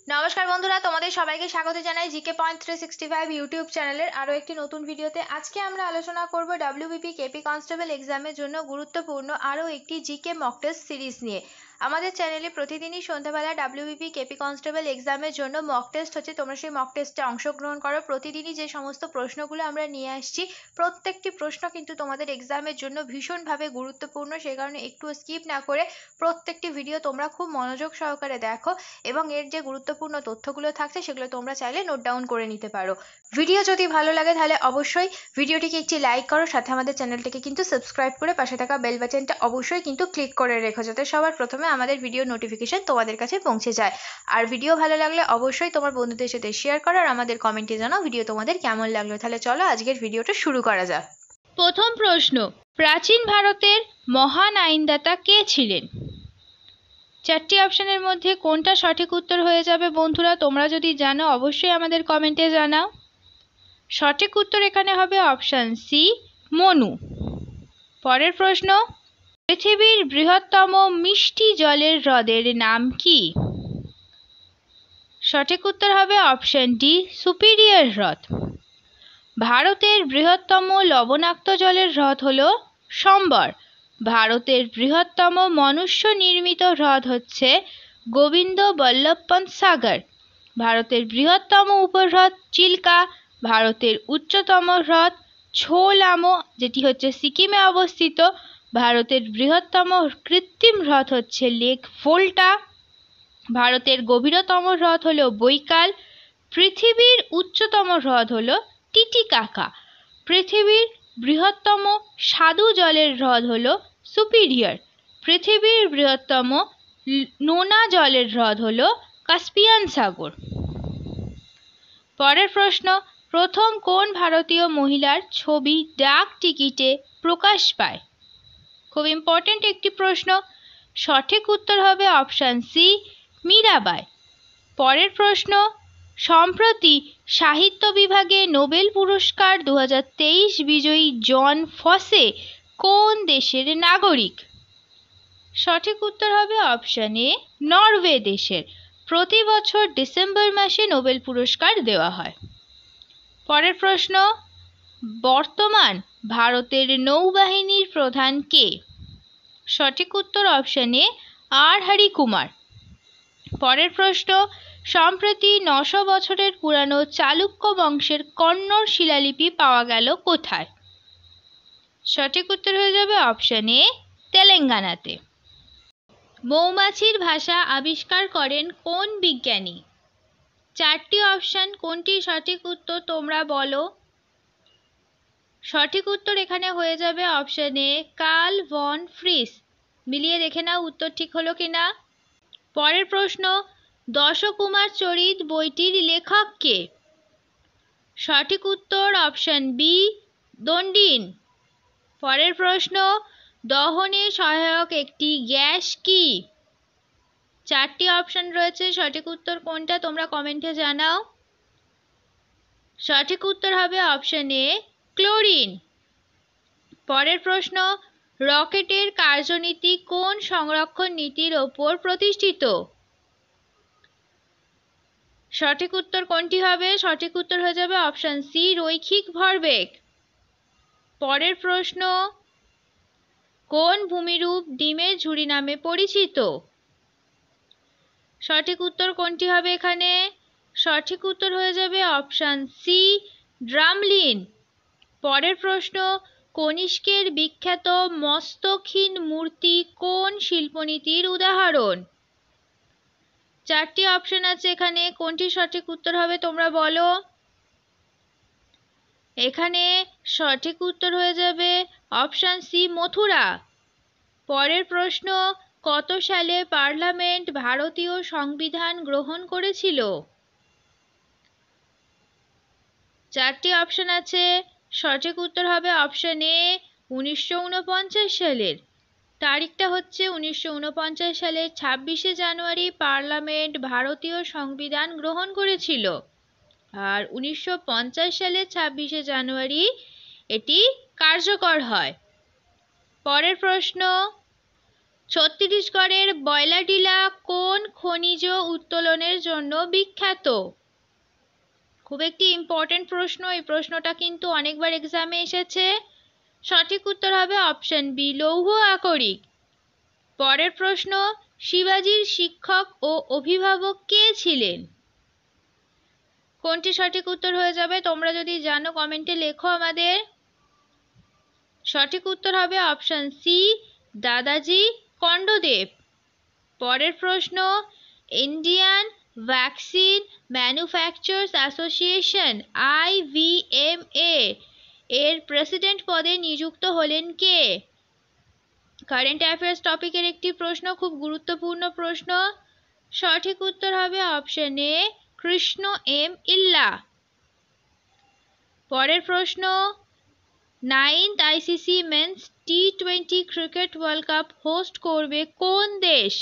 নমস্কার বন্ধুরা, তোমাদের সবাইকে স্বাগত জানাই জিকে পয়েন্ট 365 ইউটিউব চ্যানেলের আরও একটি নতুন ভিডিওতে। আজকে আমরা আলোচনা করব ডব্লিউবিপি কেপি কনস্টেবল এক্সামের জন্য গুরুত্বপূর্ণ আরও একটি জিকে মক টেস্ট সিরিজ নিয়ে। আমাদের চ্যানেলে প্রতিদিনই সন্ধ্যাবেলা ডব্লিউবিপি কেপি কনস্টেবল এক্সামের জন্য মক টেস্ট হচ্ছে, তোমরা সেই মক টেস্টে অংশগ্রহণ করো। প্রতিদিনই যে সমস্ত প্রশ্নগুলো আমরা নিয়ে আসছি, প্রত্যেকটি প্রশ্ন কিন্তু তোমাদের এক্সামের জন্য ভীষণভাবে গুরুত্বপূর্ণ। সেই কারণে একটু স্কিপ না করে প্রত্যেকটি ভিডিও তোমরা খুব মনোযোগ সহকারে দেখো এবং এর যে গুরুত্বপূর্ণ তথ্যগুলো থাকছে সেগুলো তোমরা চাইলে নোট ডাউন করে নিতে পারো। ভিডিও যদি ভালো লাগে তাহলে অবশ্যই ভিডিওটিকে একটি লাইক করো, সাথে আমাদের চ্যানেলটিকে কিন্তু সাবস্ক্রাইব করে পাশে থাকা বেল বাটনটা অবশ্যই কিন্তু ক্লিক করে রেখো, যাতে সবার প্রথমে আমাদের ভিডিও নোটিফিকেশন তোমাদের কাছে পৌঁছে যায়। আর ভিডিও ভালো লাগলে অবশ্যই তোমার বন্ধুদের সাথে শেয়ার করো আর আমাদের কমেন্টে জানাও ভিডিও তোমাদের কেমন লাগলো। তাহলে চলো আজকের ভিডিওটা শুরু করা যাক। প্রথম প্রশ্ন, প্রাচীন ভারতের মহান আইনদাতা কে ছিলেন? চারটি অপশনের মধ্যে কোনটা সঠিক উত্তর হয়ে যাবে বন্ধুরা? তোমরা যদি জানো অবশ্যই আমাদের কমেন্টে জানাও। সঠিক উত্তর এখানে হবে অপশন সি, মনু। পরের প্রশ্ন, পৃথিবীর বৃহত্তম মিষ্টি জলের হ্রদের নাম কি? সঠিক উত্তর হবে অপশন ডি, সুপিরিয়র হ্রদ। ভারতের বৃহত্তম লবণাক্ত জলের হ্রদ হল সম্বর। ভারতের বৃহত্তম মনুষ্য নির্মিত হ্রদ হচ্ছে গোবিন্দ বল্লভ পন্ত সাগর। ভারতের বৃহত্তম উপহ্রদ চিল্কা। ভারতের উচ্চতম হ্রদ ছোলামো, যেটি হচ্ছে সিকিমে অবস্থিত। ভারতের বৃহত্তম কৃত্রিম হ্রদ হচ্ছে লেক ভোল্টা। ভারতের গভীরতম হ্রদ হল বৈকাল। পৃথিবীর উচ্চতম হ্রদ হল টিটিকাকা। পৃথিবীর বৃহত্তম স্বাদু জলের হ্রদ হল সুপিরিয়র। পৃথিবীর বৃহত্তম নোনা জলের হ্রদ হল কাস্পিয়ান সাগর। পরের প্রশ্ন, প্রথম কোন ভারতীয় মহিলার ছবি ডাক টিকিটে প্রকাশ পায়? খুব ইম্পর্টেন্ট একটি প্রশ্ন। সঠিক উত্তর হবে অপশন সি, মীরাবাই। পরের প্রশ্ন, সম্প্রতি সাহিত্য বিভাগে নোবেল পুরস্কার 2023 বিজয়ী জন ফসে কোন দেশের নাগরিক? সঠিক উত্তর হবে অপশন এ, নরওয়ে দেশের। প্রতি বছর ডিসেম্বর মাসে নোবেল পুরস্কার দেওয়া হয়। পরের প্রশ্ন, বর্তমান ভারতের নৌবাহিনীর প্রধান কে? সঠিক উত্তর অপশন এ, আর হরি কুমার। পরের প্রশ্ন, সম্প্রতি 900 বছরের পুরানো চালুক্য বংশের কন্নড় শিলালিপি পাওয়া গেল কোথায়? সঠিক উত্তর হয়ে যাবে অপশন এ, তেলেঙ্গানাতে। মৌমাছির ভাষা আবিষ্কার করেন কোন বিজ্ঞানী? চারটি অপশন, কোনটি সঠিক উত্তর তোমরা বলো। সঠিক উত্তর এখানে হয়ে যাবে option A, Karl von Frisch. মিলিয়ে দেখে নাও উত্তর ঠিক হলো কিনা। পরের প্রশ্ন, দশকুমার চরিত বইটির লেখক কে? সঠিক উত্তর অপশন বি, দণ্ডিন। পরের প্রশ্ন, দহনে সহায়ক একটি গ্যাস কি? চারটি অপশন রয়েছে, সঠিক উত্তর কোনটা তোমরা কমেন্টে জানাও। সঠিক উত্তর হবে অপশন এ, ক্লোরিন। পরের প্রশ্ন, রকেটের কার্যনীতি কোন সংরক্ষণ নীতির ওপর প্রতিষ্ঠিত? সঠিক উত্তর কোনটি হবে? সঠিক উত্তর হয়ে যাবে অপশন সি, রৈখিক ভরবেগ। পরের প্রশ্ন, কোন ভূমিরূপ ডিমের ঝুড়ি নামে পরিচিত? সঠিক উত্তর কোনটি হবে এখানে? সঠিক উত্তর হয়ে যাবে অপশন সি, ড্রামলিন। পরের প্রশ্ন, কনিষ্কের বিখ্যাত মস্তকহীন মূর্তি কোন শিল্পনীতির উদাহরণ? চারটি অপশন আছে এখানে, কোনটি সঠিক উত্তর হবে তোমরা বলো। এখানে সঠিক উত্তর হয়ে যাবে অপশন সি, মথুরা। পরের প্রশ্ন, কত সালে পার্লামেন্ট ভারতীয় সংবিধান গ্রহণ করেছিল? চারটি অপশন আছে, সঠিক উত্তর হবে অপশন এ, 1949 সালের। তারিখটা হচ্ছে 1949 সালের 26শে জানুয়ারি পার্লামেন্ট ভারতীয় সংবিধান গ্রহণ করেছিল। আর 1950 সালের 26শে জানুয়ারি এটি কার্যকর হয়। পরের প্রশ্ন, ছত্তিশগড়ের বয়লাডিলা কোন খনিজ উত্তোলনের জন্য বিখ্যাত? খুব একটি ইম্পর্টেন্ট প্রশ্ন, এই প্রশ্নটা কিন্তু অনেকবার এক্সামে এসেছে। সঠিক উত্তর হবে অপশন বি, লৌহ আকরিক। পরের প্রশ্ন, শিবাজির শিক্ষক ও অভিভাবক কে ছিলেন? কোনটি সঠিক উত্তর হয়ে যাবে? তোমরা যদি জানো কমেন্টে লেখো আমাদের। সঠিক উত্তর হবে অপশন সি, দাদাজি কন্ডদেব। পরের প্রশ্ন, Indian vaccine manufacturers association IVMA এর প্রেসিডেন্ট পদে নিযুক্ত হলেন কে? কারেন্ট অ্যাফেয়ার্স টপিকের একটি প্রশ্ন, খুব গুরুত্বপূর্ণ প্রশ্ন। সঠিক উত্তর হবে অপশন এ, কৃষ্ণ এম ইল্লা। পরের প্রশ্ন, 9th ICC men's T20 cricket world cup host করবে কোন দেশ?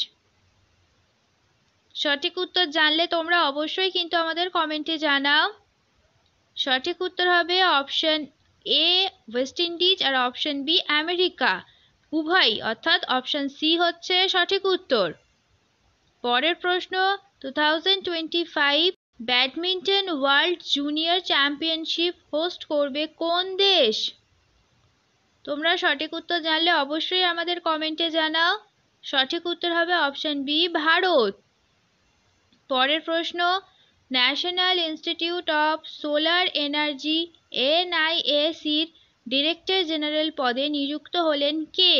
সঠিক উত্তর জানলে তোমরা অবশ্যই কিন্তু আমাদের কমেন্টে জানাও। সঠিক উত্তর হবে অপশন এ, ওয়েস্ট ইন্ডিজ, আর অপশন বি, আমেরিকা। উভয়, অর্থাৎ অপশন সি হচ্ছে সঠিক উত্তর। পরের প্রশ্ন, 2025 badminton world junior championship host করবে কোন দেশ? তোমরা সঠিক উত্তর জানলে অবশ্যই আমাদের কমেন্টে জানাও। সঠিক উত্তর হবে অপশন বি, ভারত। পরের প্রশ্ন, national institute of solar energy NISEর ডিরেক্টর জেনারেল পদে নিযুক্ত হলেন কে?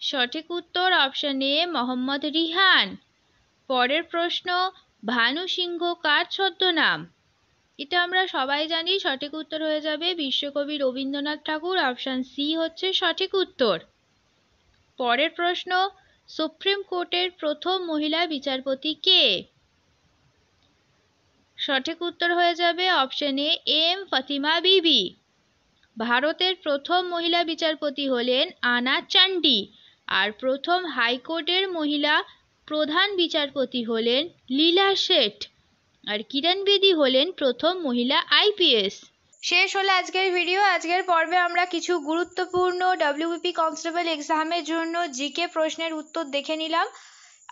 সঠিক উত্তর অপশন এ, মোহাম্মদ রিহান। পরের প্রশ্ন, ভানু সিংহ কার ছদ্মনাম? এটা আমরা সবাই জানি, সঠিক উত্তর হয়ে যাবে বিশ্বকবি রবীন্দ্রনাথ ঠাকুর। অপশন সি হচ্ছে সঠিক উত্তর। পরের প্রশ্ন, সুপ্রিম কোর্টের প্রথম মহিলা বিচারপতি কে? সঠিক উত্তর হয়ে যাবে অপশন এ, এম ফাতিমা বিবি। ভারতের প্রথম মহিলা বিচারপতি হলেন আনা চান্ডি, আর প্রথম হাইকোর্টের মহিলা প্রধান বিচারপতি হলেন লীলা শেঠ, আর কিরণ বেদি হলেন প্রথম মহিলা IPS। শেষ হলো আজকের ভিডিও। আজকের পর্বে আমরা কিছু গুরুত্বপূর্ণ WBP কনস্টেবল এক্সামের জন্য জিকে প্রশ্নের উত্তর দেখে নিলাম।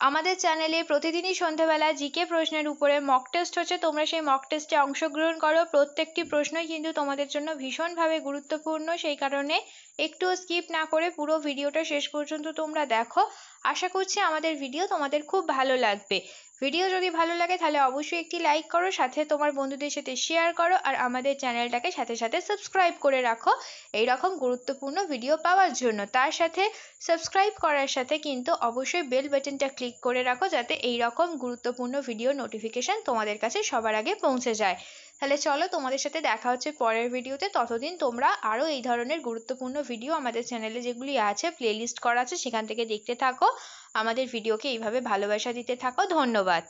আমাদের চ্যানেলে প্রতিদিনই সন্ধ্যাবেলা জিকে প্রশ্নের উপরে মক টেস্ট হচ্ছে, তোমরা সেই মক টেস্টে অংশগ্রহণ করো। প্রত্যেকটি প্রশ্নই কিন্তু তোমাদের জন্য ভীষণভাবে গুরুত্বপূর্ণ, সেই কারণে একটুও স্কিপ না করে পুরো ভিডিওটা শেষ পর্যন্ত তোমরা দেখো। আশা করছি আমাদের ভিডিও তোমাদের খুব ভালো লাগবে। ভিডিও যদি ভালো লাগে তাহলে অবশ্যই একটি লাইক করো, সাথে তোমার বন্ধুদের সাথে শেয়ার করো, আর আমাদের চ্যানেলটাকে সাথে সাথে সাবস্ক্রাইব করে রাখো এই রকম গুরুত্বপূর্ণ ভিডিও পাওয়ার জন্য। তার সাথে সাবস্ক্রাইব করার সাথে কিন্তু অবশ্যই বেল বাটনটা ক্লিক করে রাখো, যাতে এই রকম গুরুত্বপূর্ণ ভিডিও নোটিফিকেশন তোমাদের কাছে সবার আগে পৌঁছে যায়। তাহলে চলো, তোমাদের সাথে দেখা হচ্ছে পরের ভিডিওতে। ততদিন তোমরা আরও এই ধরনের গুরুত্বপূর্ণ ভিডিও আমাদের চ্যানেলে যেগুলি আছে, প্লেলিস্ট করা আছে, সেখান থেকে দেখতে থাকো। আমাদের ভিডিওকে এইভাবে ভালোবাসা দিতে থাকো। ধন্যবাদ।